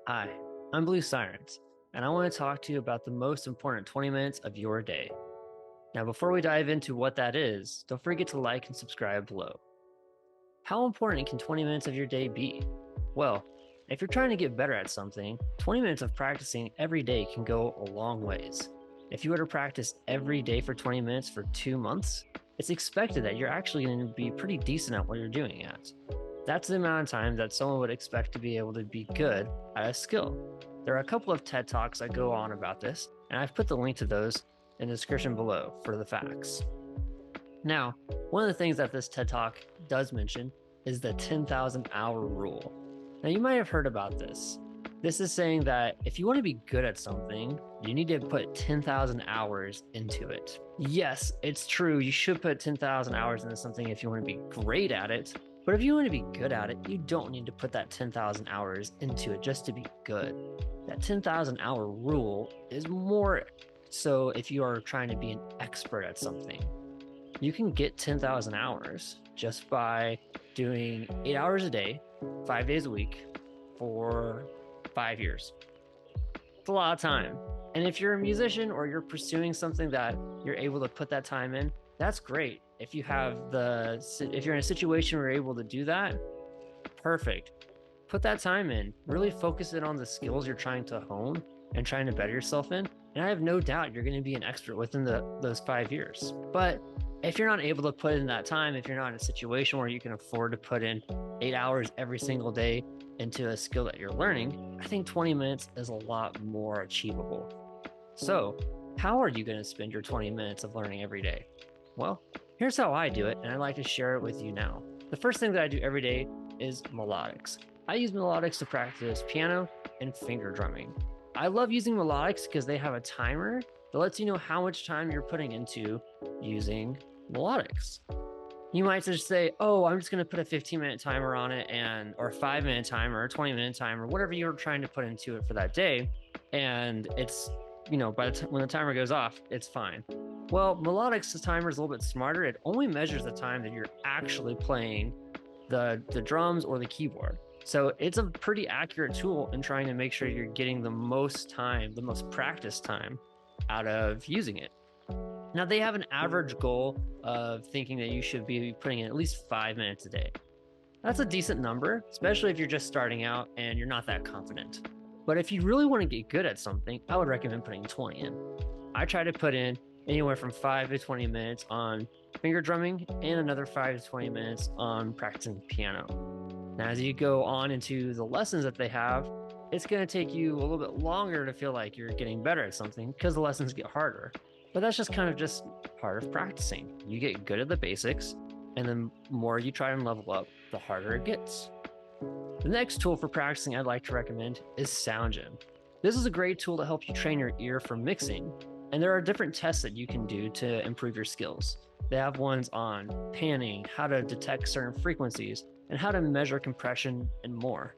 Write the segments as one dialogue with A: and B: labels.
A: Hi, I'm Blue Sirens, and I want to talk to you about the most important 20 minutes of your day. Now, before we dive into what that is, don't forget to like and subscribe below. How important can 20 minutes of your day be? Well, if you're trying to get better at something, 20 minutes of practicing every day can go a long ways. If you were to practice every day for 20 minutes for 2 months, it's expected that you're actually going to be pretty decent at what you're doing at. That's the amount of time that someone would expect to be able to be good at a skill. There are a couple of TED Talks that go on about this, and I've put the link to those in the description below for the facts. Now, one of the things that this TED Talk does mention is the 10,000 hour rule. Now, you might have heard about this. This is saying that if you want to be good at something, you need to put 10,000 hours into it. Yes, it's true. You should put 10,000 hours into something if you want to be great at it. But if you want to be good at it, you don't need to put that 10,000 hours into it just to be good. That 10,000 hour rule is more so if you are trying to be an expert at something. You can get 10,000 hours just by doing 8 hours a day, 5 days a week for 5 years. It's a lot of time. And if you're a musician or you're pursuing something that you're able to put that time in, that's great. If you're in a situation where you're able to do that, perfect. Put that time in. Really focus it on the skills you're trying to hone and trying to better yourself in. And I have no doubt you're going to be an expert within those 5 years. But if you're not able to put in that time, if you're not in a situation where you can afford to put in 8 hours every single day into a skill that you're learning, I think 20 minutes is a lot more achievable. So, how are you going to spend your 20 minutes of learning every day? Well, here's how I do it, and I'd like to share it with you now. The first thing that I do every day is melodics. I use melodics to practice piano and finger drumming. I love using melodics because they have a timer that lets you know how much time you're putting into using melodics. You might just say, oh, I'm just going to put a 15-minute timer on it or a 5-minute timer or 20-minute timer, whatever you're trying to put into it for that day. And it's, when the timer goes off, it's fine. Well, melodics, the timer is a little bit smarter. It only measures the time that you're actually playing the drums or the keyboard. So it's a pretty accurate tool in trying to make sure you're getting the most time, the most practice time out of using it. Now, they have an average goal of thinking that you should be putting in at least 5 minutes a day. That's a decent number, especially if you're just starting out and you're not that confident. But if you really want to get good at something, I would recommend putting 20 in. I try to put in anywhere from 5 to 20 minutes on finger drumming and another 5 to 20 minutes on practicing piano. Now, as you go on into the lessons that they have, it's going to take you a little bit longer to feel like you're getting better at something because the lessons get harder. But that's just part of practicing. You get good at the basics, and the more you try and level up, the harder it gets. The next tool for practicing I'd like to recommend is SoundGym. This is a great tool to help you train your ear for mixing, and there are different tests that you can do to improve your skills. They have ones on panning, how to detect certain frequencies, and how to measure compression and more.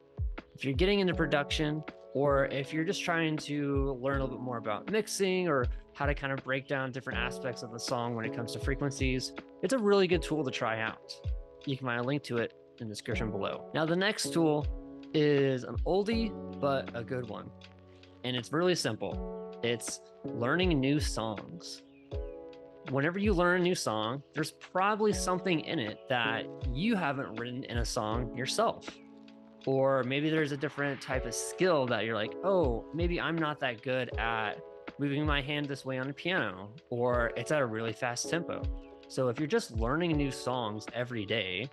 A: If you're getting into production, or if you're just trying to learn a little bit more about mixing or how to kind of break down different aspects of the song when it comes to frequencies, it's a really good tool to try out. You can find a link to it in the description below. Now, the next tool is an oldie, but a good one. And it's really simple. It's learning new songs. Whenever you learn a new song, there's probably something in it that you haven't written in a song yourself. Or maybe there's a different type of skill that you're like, oh, maybe I'm not that good at moving my hand this way on the piano, or it's at a really fast tempo. So if you're just learning new songs every day,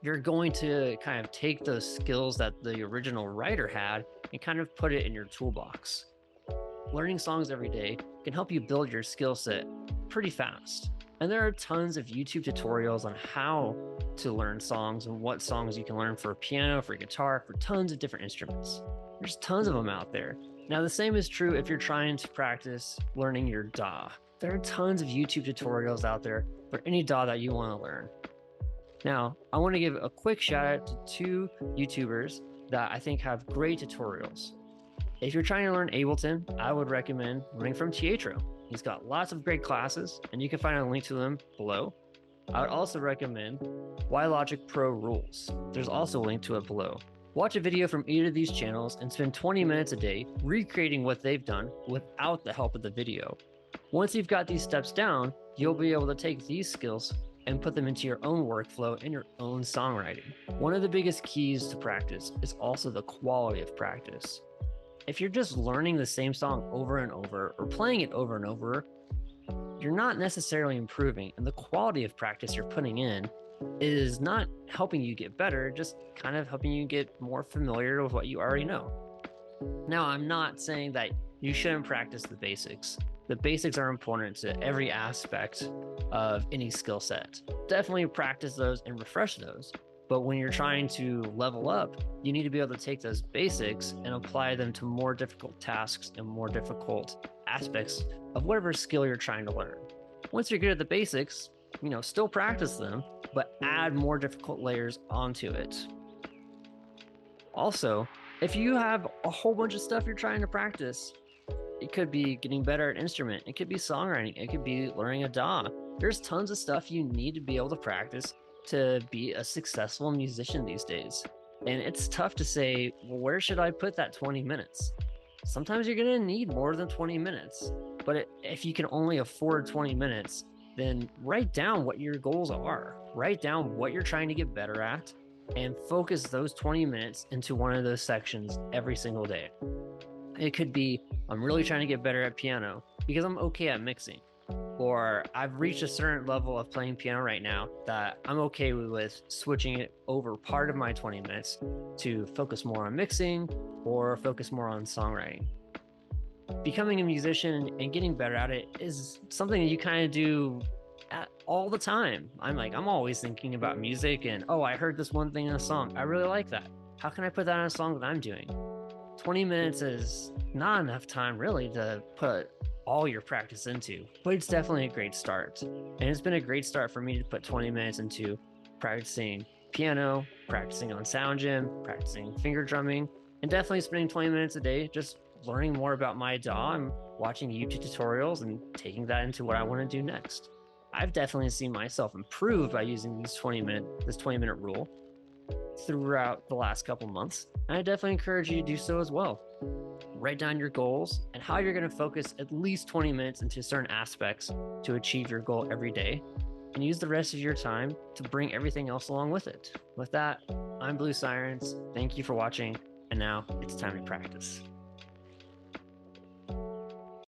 A: you're going to kind of take those skills that the original writer had and kind of put it in your toolbox. Learning songs every day can help you build your skill set pretty fast. And there are tons of YouTube tutorials on how to learn songs and what songs you can learn for piano, for guitar, for tons of different instruments. There's tons of them out there. Now, the same is true if you're trying to practice learning your DAW. There are tons of YouTube tutorials out there for any DAW that you want to learn. Now, I want to give a quick shout out to 2 YouTubers that I think have great tutorials. If you're trying to learn Ableton, I would recommend learning from Teatro. He's got lots of great classes, and you can find a link to them below. I would also recommend Logic Pro Rules. There's also a link to it below. Watch a video from either of these channels and spend 20 minutes a day recreating what they've done without the help of the video. Once you've got these steps down, you'll be able to take these skills and put them into your own workflow and your own songwriting. One of the biggest keys to practice is also the quality of practice. If you're just learning the same song over and over or playing it over and over, you're not necessarily improving, and the quality of practice you're putting in is not helping you get better, just kind of helping you get more familiar with what you already know. Now, I'm not saying that you shouldn't practice the basics. The basics are important to every aspect of any skill set. Definitely practice those and refresh those. But when you're trying to level up, you need to be able to take those basics and apply them to more difficult tasks and more difficult aspects of whatever skill you're trying to learn. Once you're good at the basics, still practice them, but add more difficult layers onto it. Also, if you have a whole bunch of stuff you're trying to practice, it could be getting better at instrument, it could be songwriting, it could be learning a DAW. There's tons of stuff you need to be able to practice to be a successful musician these days. And it's tough to say, well, where should I put that 20 minutes? Sometimes you're gonna need more than 20 minutes, but if you can only afford 20 minutes, then write down what your goals are. Write down what you're trying to get better at and focus those 20 minutes into one of those sections every single day. It could be, I'm really trying to get better at piano because I'm okay at mixing. Or I've reached a certain level of playing piano right now that I'm okay with switching it over part of my 20 minutes to focus more on mixing or focus more on songwriting. Becoming a musician and getting better at it is something that you kind of do all the time. I'm always thinking about music and, oh, I heard this one thing in a song. I really like that. How can I put that in a song that I'm doing? 20 minutes is not enough time really to put all your practice into, but it's definitely a great start. And it's been a great start for me to put 20 minutes into practicing piano, practicing on Sound Gym, practicing finger drumming, and definitely spending 20 minutes a day just learning more about my DAW and watching YouTube tutorials and taking that into what I want to do next. I've definitely seen myself improve by using this 20 minute rule throughout the last couple months, and I definitely encourage you to do so as well. Write down your goals and how you're going to focus at least 20 minutes into certain aspects to achieve your goal every day, and use the rest of your time to bring everything else along with it. With that, I'm Blue Sirens. Thank you for watching, and now it's time to practice.